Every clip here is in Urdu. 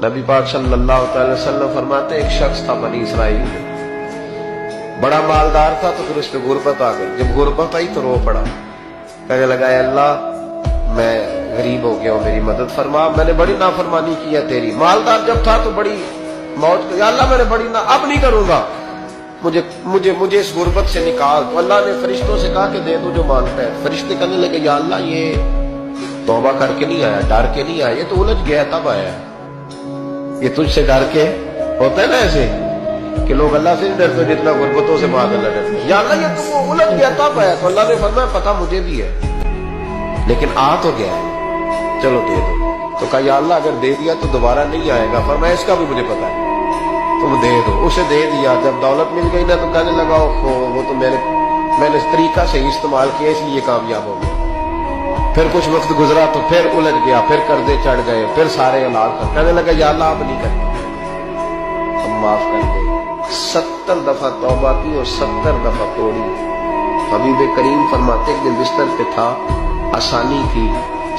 نبی پاک صلی اللہ علیہ وسلم فرماتے ایک شخص تھا بنی اسرائیل میں، بڑا مالدار تھا، تو پھر اس پہ غربت آ گئی۔ جب غربت آئی تو رو پڑا، کہنے لگا اے اللہ میں غریب ہو گیا ہوں، میری مدد فرما، میں نے بڑی نافرمانی کی ہے تیری۔ مالدار جب تھا تو بڑی موت، یا اللہ میں نے بڑی اب نہیں کروں گا، مجھے اس غربت سے نکال۔ تو اللہ نے فرشتوں سے کہا کہ دے دو جو مانگتا ہے۔ فرشتے کہنے لگے یا اللہ یہ توبہ کر کے نہیں آیا، ڈر کے نہیں آیا، یہ تو الجھ گیا تب آیا ہے۔ یہ تجھ سے ڈر کے ہوتا ہے نا ایسے کہ لوگ اللہ سے نہیں ڈرتے جتنا غربتوں سے بعد اللہ ڈرتے، یا اللہ یہ تو وہ الجھ گیا تب آیا۔ تو اللہ نے فرمایا پتہ مجھے بھی ہے لیکن آ تو گیا ہے، چلو دے دو۔ تو کہا یا اللہ اگر دے دیا تو دوبارہ نہیں آئے گا۔ فرمایا اس کا بھی مجھے پتا ہے، تم دے دو۔ اسے دے دیا۔ جب دولت مل گئی نا تو کہنے لگا وہ تو میں نے اس طریقہ سے ہی استعمال کیا اس لیے کامیاب ہو گیا۔ پھر کچھ وقت گزرا تو پھر الجھ گیا، پھر قرضے چڑھ گئے، پھر سارے اولاد کر کہنے لگا یا اللہ اب نہیں کرتے، ہم معاف کر دے۔ 70 دفعہ توبہ کی اور 70 دفعہ توڑی۔ حبیب کریم فرماتے ایک دن بستر پہ تھا، آسانی تھی،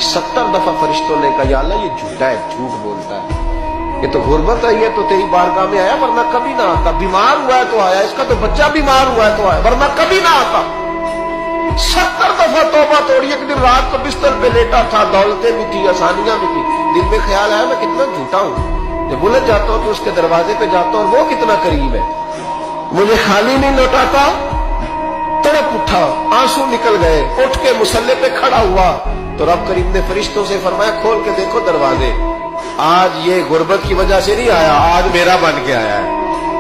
70 دفعہ فرشتوں نے کہا یا اللہ یہ جھوٹا ہے، جھوٹ بولتا ہے، یہ تو غربت ہے، یہ تو تیری بارگاہ میں آیا ورنہ کبھی نہ آتا، بیمار ہوا ہے تو آیا، اس کا تو بچہ بیمار ہوا ہے تو آیا ورنہ کبھی نہ آتا۔ 70 دفعہ توبہ توڑی۔ ایک دن رات کو بستر پہ لیٹا تھا، دولتیں بھی تھی، آسانیاں بھی تھی، دل میں خیال آیا میں کتنا جھوٹا ہوں، جب الجھ جاتا ہوں تو اس کے دروازے پہ جاتا ہوں اور وہ کتنا قریب ہے، مجھے خالی نہیں لوٹاتا۔ تڑپ اٹھا، آنسو نکل گئے، اٹھ کے مصلے پہ کھڑا ہوا تو رب کریم نے فرشتوں سے فرمایا کھول کے دیکھو دروازے، آج یہ غربت کی وجہ سے نہیں آیا، آج میرا بن کے آیا ہے۔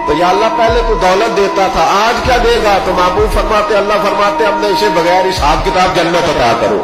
تو یا اللہ پہلے تو دولت دیتا تھا، آج کیا دے گا؟ تو محبوب فرماتے اللہ فرماتے ہم نے اسے بغیر حساب کتاب جنت عطا کرو۔